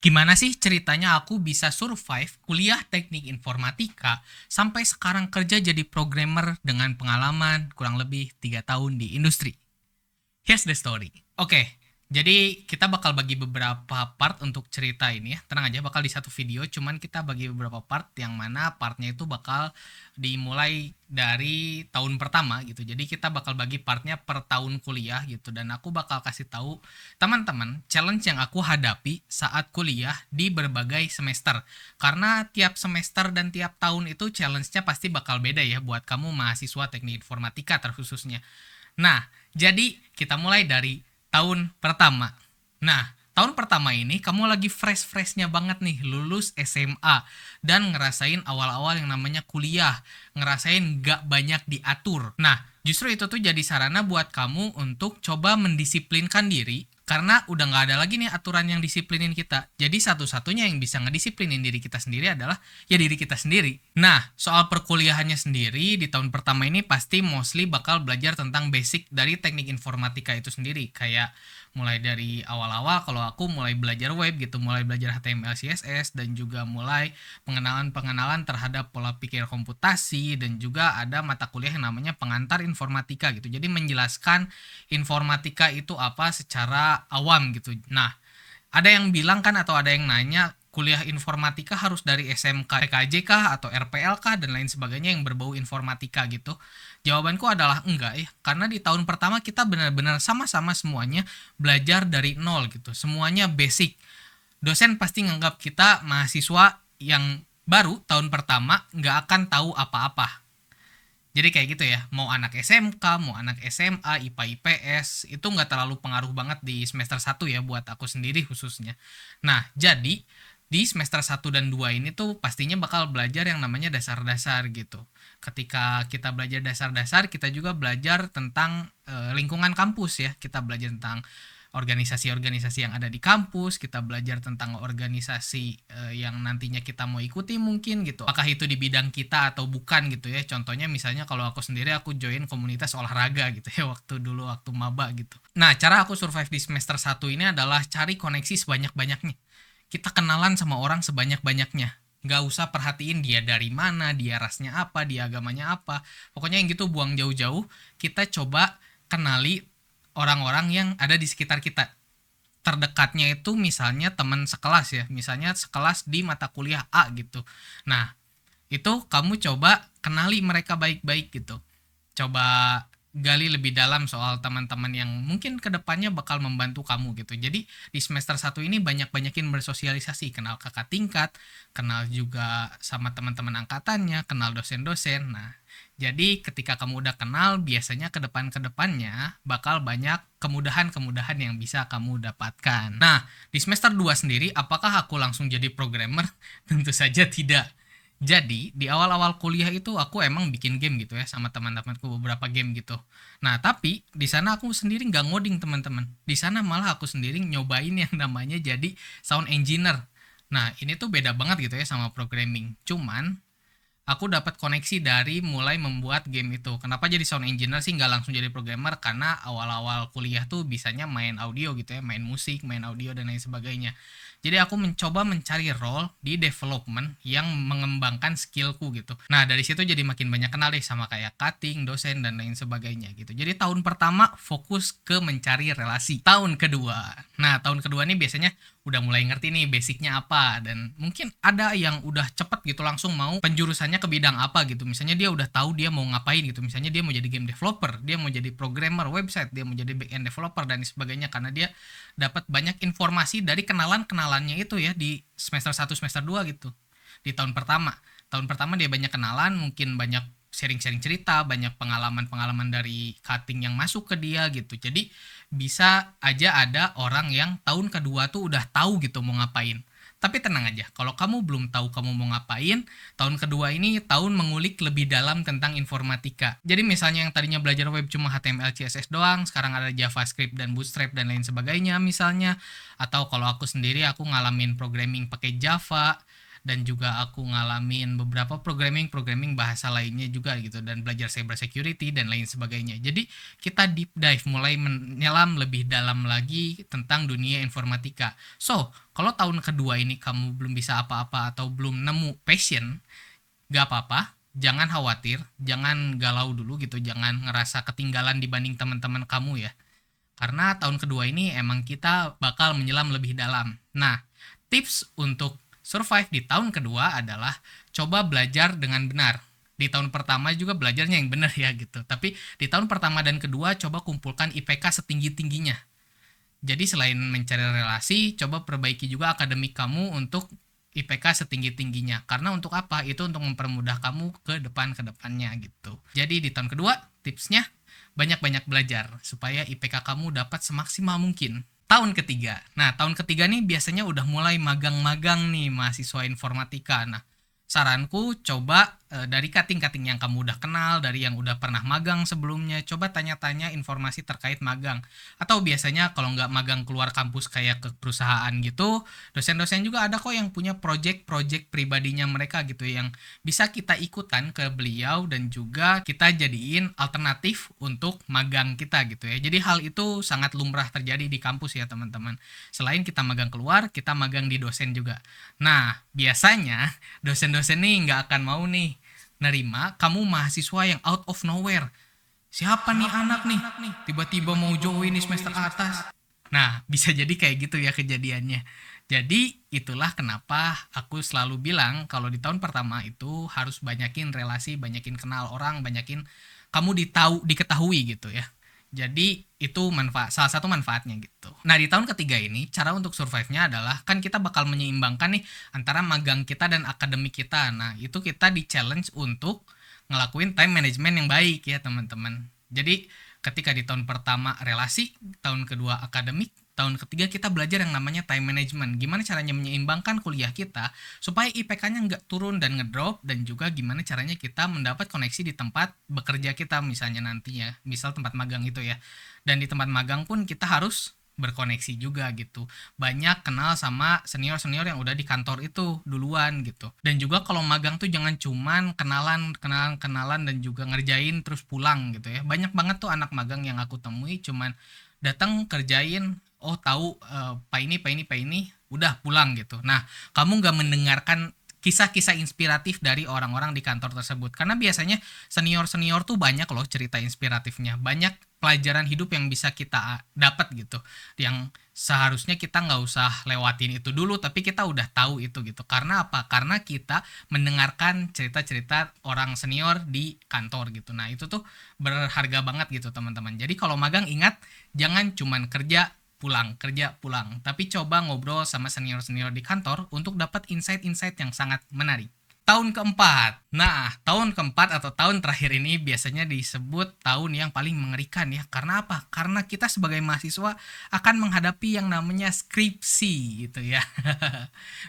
Gimana sih ceritanya aku bisa survive kuliah teknik informatika sampai sekarang kerja jadi programmer dengan pengalaman kurang lebih 3 tahun di industri? Here's the story. Oke, jadi kita bakal bagi beberapa part untuk cerita ini ya. Tenang aja, bakal di satu video, cuman kita bagi beberapa part yang mana partnya itu bakal dimulai dari tahun pertama gitu. Jadi kita bakal bagi partnya per tahun kuliah gitu. Dan aku bakal kasih tahu teman-teman challenge yang aku hadapi saat kuliah di berbagai semester. Karena tiap semester dan tiap tahun itu challenge-nya pasti bakal beda ya buat kamu mahasiswa teknik informatika terkhususnya. Nah, jadi kita mulai dari tahun pertama. Nah, tahun pertama ini kamu lagi fresh-freshnya banget nih, lulus SMA dan ngerasain awal-awal yang namanya kuliah, ngerasain gak banyak diatur. Nah, justru itu tuh jadi sarana buat kamu untuk coba mendisiplinkan diri karena udah nggak ada lagi nih aturan yang disiplinin kita. Jadi satu-satunya yang bisa ngedisiplinin diri kita sendiri adalah ya diri kita sendiri. Nah, soal perkuliahannya sendiri di tahun pertama ini pasti mostly bakal belajar tentang basic dari teknik informatika itu sendiri. Kayak mulai dari awal-awal kalau aku mulai belajar web gitu, mulai belajar HTML, CSS dan juga mulai pengenalan-pengenalan terhadap pola pikir komputasi dan juga ada mata kuliah yang namanya pengantar informatika gitu. Jadi menjelaskan informatika itu apa secara awam gitu. Nah, ada yang bilang kan atau ada yang nanya kuliah informatika harus dari SMK PKJ kah atau RPL kah dan lain sebagainya yang berbau informatika gitu. Jawabanku adalah enggak ya, karena di tahun pertama kita benar-benar sama-sama semuanya belajar dari nol gitu. Semuanya basic. Dosen pasti nganggap kita mahasiswa yang baru tahun pertama nggak akan tahu apa-apa. Jadi kayak gitu ya, mau anak SMK, mau anak SMA, IPA, IPS, itu nggak terlalu pengaruh banget di semester 1 ya buat aku sendiri khususnya. Nah, jadi di semester 1 dan 2 ini tuh pastinya bakal belajar yang namanya dasar-dasar gitu. Ketika kita belajar dasar-dasar, kita juga belajar tentang lingkungan kampus ya. Kita belajar tentang organisasi-organisasi yang ada di kampus, kita belajar tentang organisasi yang nantinya kita mau ikuti mungkin gitu. Apakah itu di bidang kita atau bukan gitu ya. Contohnya misalnya kalau aku sendiri aku join komunitas olahraga gitu ya waktu dulu waktu maba gitu. Nah, cara aku survive di semester 1 ini adalah cari koneksi sebanyak-banyaknya. Kita kenalan sama orang sebanyak-banyaknya. Nggak usah perhatiin dia dari mana, dia rasnya apa, dia agamanya apa. Pokoknya yang gitu buang jauh-jauh. Kita coba kenali orang-orang yang ada di sekitar kita. Terdekatnya itu misalnya teman sekelas ya, misalnya sekelas di mata kuliah A gitu. Nah, itu kamu coba kenali mereka baik-baik gitu. Coba gali lebih dalam soal teman-teman yang mungkin kedepannya bakal membantu kamu gitu. Jadi di semester 1 ini banyak-banyakin bersosialisasi, kenal kakak tingkat, kenal juga sama teman-teman angkatannya, kenal dosen-dosen. Nah, jadi ketika kamu udah kenal, biasanya ke depannya bakal banyak kemudahan-kemudahan yang bisa kamu dapatkan. Nah, di semester 2 sendiri, apakah aku langsung jadi programmer? Tentu saja tidak. Jadi, di awal-awal kuliah itu aku emang bikin game gitu ya sama teman-temanku beberapa game gitu. Nah, tapi di sana aku sendiri nggak ngoding teman-teman. Di sana malah aku sendiri nyobain yang namanya jadi sound engineer. Nah, ini tuh beda banget gitu ya sama programming. Cuman aku dapat koneksi dari mulai membuat game itu. Kenapa jadi sound engineer sih nggak langsung jadi programmer? Karena awal-awal kuliah tuh bisanya main audio gitu ya, main musik, main audio dan lain sebagainya. Jadi aku mencoba mencari role di development yang mengembangkan skillku gitu. Nah, dari situ jadi makin banyak kenal deh sama kayak cutting, dosen dan lain sebagainya gitu. Jadi tahun pertama fokus ke mencari relasi. Tahun kedua. Nah, tahun kedua nih biasanya udah mulai ngerti nih basicnya apa dan mungkin ada yang udah cepet gitu langsung mau penjurusannya ke bidang apa gitu. Misalnya dia udah tahu dia mau ngapain gitu. Misalnya dia mau jadi game developer, dia mau jadi programmer website, dia mau jadi back end developer dan sebagainya karena dia dapat banyak informasi dari kenalan-kenalannya itu ya di semester 1 semester 2 gitu. Di tahun pertama. Tahun pertama dia banyak kenalan, mungkin banyak sharing-sharing cerita, banyak pengalaman-pengalaman dari cutting yang masuk ke dia gitu. Jadi bisa aja ada orang yang tahun kedua tuh udah tahu gitu mau ngapain. Tapi tenang aja, kalau kamu belum tahu kamu mau ngapain, tahun kedua ini tahun mengulik lebih dalam tentang informatika. Jadi misalnya yang tadinya belajar web cuma HTML, CSS doang, sekarang ada JavaScript dan Bootstrap dan lain sebagainya misalnya. Atau kalau aku sendiri aku ngalamin programming pakai Java, dan juga aku ngalamin beberapa programming bahasa lainnya juga gitu, dan belajar cyber security dan lain sebagainya. Jadi kita deep dive, mulai menyelam lebih dalam lagi tentang dunia informatika. So, kalau tahun kedua ini kamu belum bisa apa-apa atau belum nemu passion, gak apa-apa, jangan khawatir, jangan galau dulu gitu, jangan ngerasa ketinggalan dibanding teman-teman kamu ya. Karena tahun kedua ini emang kita bakal menyelam lebih dalam. Nah, tips untuk survive di tahun kedua adalah coba belajar dengan benar. Di tahun pertama juga belajarnya yang benar ya gitu. Tapi di tahun pertama dan kedua coba kumpulkan IPK setinggi-tingginya. Jadi selain mencari relasi, coba perbaiki juga akademik kamu untuk IPK setinggi-tingginya. Karena untuk apa? Itu untuk mempermudah kamu ke depannya gitu. Jadi di tahun kedua, tipsnya banyak-banyak belajar supaya IPK kamu dapat semaksimal mungkin. Tahun ketiga. Nah, tahun ketiga nih biasanya udah mulai magang-magang nih mahasiswa informatika. Nah, saranku coba dari kating-kating yang kamu udah kenal, dari yang udah pernah magang sebelumnya, coba tanya-tanya informasi terkait magang. Atau biasanya kalau nggak magang keluar kampus kayak ke perusahaan gitu, dosen-dosen juga ada kok yang punya project-project pribadinya mereka gitu, yang bisa kita ikutan ke beliau dan juga kita jadiin alternatif untuk magang kita gitu ya. Jadi hal itu sangat lumrah terjadi di kampus ya teman-teman. Selain kita magang keluar, kita magang di dosen juga. Nah, biasanya dosen-dosen nih nggak akan mau nih nerima kamu mahasiswa yang out of nowhere. Siapa nih anak nih? Tiba-tiba mau join di semester atas. Nah, bisa jadi kayak gitu ya kejadiannya. Jadi, itulah kenapa aku selalu bilang kalau di tahun pertama itu harus banyakin relasi, banyakin kenal orang, banyakin kamu diketahui gitu ya. Jadi itu salah satu manfaatnya gitu. Nah di tahun ketiga ini cara untuk survive-nya adalah kan kita bakal menyeimbangkan nih antara magang kita dan akademik kita. Nah itu kita di challenge untuk ngelakuin time management yang baik ya teman-teman. Jadi ketika di tahun pertama relasi, tahun kedua akademik, tahun ketiga kita belajar yang namanya time management. Gimana caranya menyeimbangkan kuliah kita supaya IPK-nya nggak turun dan ngedrop, dan juga gimana caranya kita mendapat koneksi di tempat bekerja kita misalnya nantinya, misal tempat magang itu ya. Dan di tempat magang pun kita harus berkoneksi juga gitu, banyak kenal sama senior-senior yang udah di kantor itu duluan gitu. Dan juga kalau magang tuh jangan cuman kenalan dan juga ngerjain terus pulang gitu ya. Banyak banget tuh anak magang yang aku temui cuman datang kerjain, oh tahu pak ini udah pulang gitu. Nah kamu nggak mendengarkan kisah-kisah inspiratif dari orang-orang di kantor tersebut, karena biasanya senior-senior tuh banyak loh cerita inspiratifnya, banyak pelajaran hidup yang bisa kita dapat gitu, yang seharusnya kita nggak usah lewatin itu dulu tapi kita udah tahu itu gitu. Karena apa? Karena kita mendengarkan cerita-cerita orang senior di kantor gitu. Nah itu tuh berharga banget gitu teman-teman. Jadi kalau magang ingat, jangan cuman kerja pulang, tapi coba ngobrol sama senior-senior di kantor untuk dapat insight-insight yang sangat menarik. Tahun keempat. Nah, tahun keempat atau tahun terakhir ini biasanya disebut tahun yang paling mengerikan ya. Karena apa? Karena kita sebagai mahasiswa akan menghadapi yang namanya skripsi gitu ya.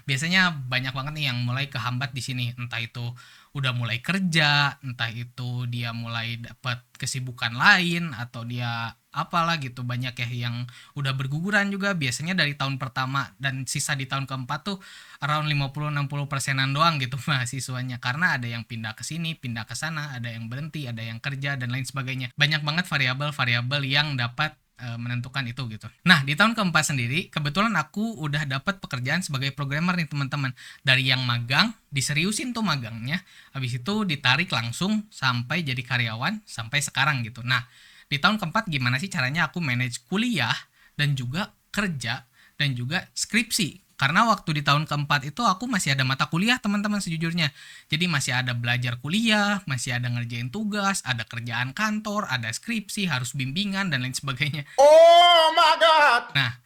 Biasanya banyak banget nih yang mulai kehambat di sini. Entah itu udah mulai kerja, entah itu dia mulai dapat kesibukan lain, atau dia apalah gitu. Banyak ya yang udah berguguran juga biasanya dari tahun pertama, dan sisa di tahun keempat tuh around 50-60%an doang gitu mahasiswanya, karena ada yang pindah ke sini, pindah ke sana, ada yang berhenti, ada yang kerja dan lain sebagainya. Banyak banget variabel-variabel yang dapat menentukan itu gitu. Nah di tahun keempat sendiri kebetulan aku udah dapat pekerjaan sebagai programmer nih teman-teman. Dari yang magang, diseriusin tuh magangnya, habis itu ditarik langsung sampai jadi karyawan sampai sekarang gitu. Nah di tahun keempat gimana sih caranya aku manage kuliah dan juga kerja dan juga skripsi. Karena waktu di tahun keempat itu aku masih ada mata kuliah teman-teman sejujurnya. Jadi masih ada belajar kuliah, masih ada ngerjain tugas, ada kerjaan kantor, ada skripsi, harus bimbingan dan lain sebagainya. Oh my God. Nah,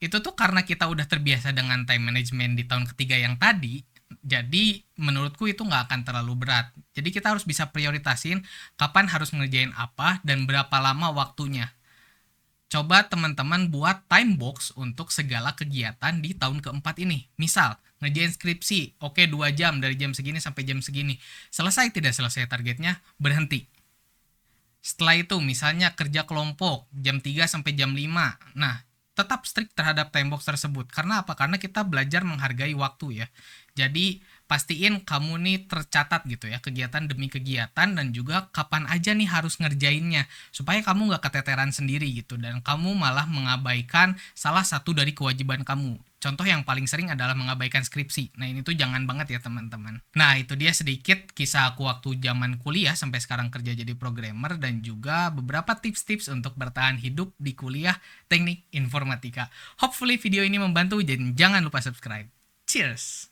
itu tuh karena kita udah terbiasa dengan time management di tahun ketiga yang tadi, jadi menurutku itu nggak akan terlalu berat. Jadi kita harus bisa prioritasin kapan harus ngerjain apa dan berapa lama waktunya. Coba teman-teman buat time box untuk segala kegiatan di tahun keempat ini. Misal, ngerjain skripsi, oke 2 jam dari jam segini sampai jam segini. Selesai tidak selesai targetnya, berhenti. Setelah itu misalnya kerja kelompok jam 3 sampai jam 5. Nah, tetap strict terhadap time box tersebut. Karena apa? Karena kita belajar menghargai waktu ya. Jadi pastiin kamu nih tercatat gitu ya, kegiatan demi kegiatan dan juga kapan aja nih harus ngerjainnya. Supaya kamu nggak keteteran sendiri gitu dan kamu malah mengabaikan salah satu dari kewajiban kamu. Contoh yang paling sering adalah mengabaikan skripsi. Nah ini tuh jangan banget ya teman-teman. Nah itu dia sedikit kisah aku waktu zaman kuliah sampai sekarang kerja jadi programmer dan juga beberapa tips-tips untuk bertahan hidup di kuliah teknik informatika. Hopefully video ini membantu dan jangan lupa subscribe. Cheers!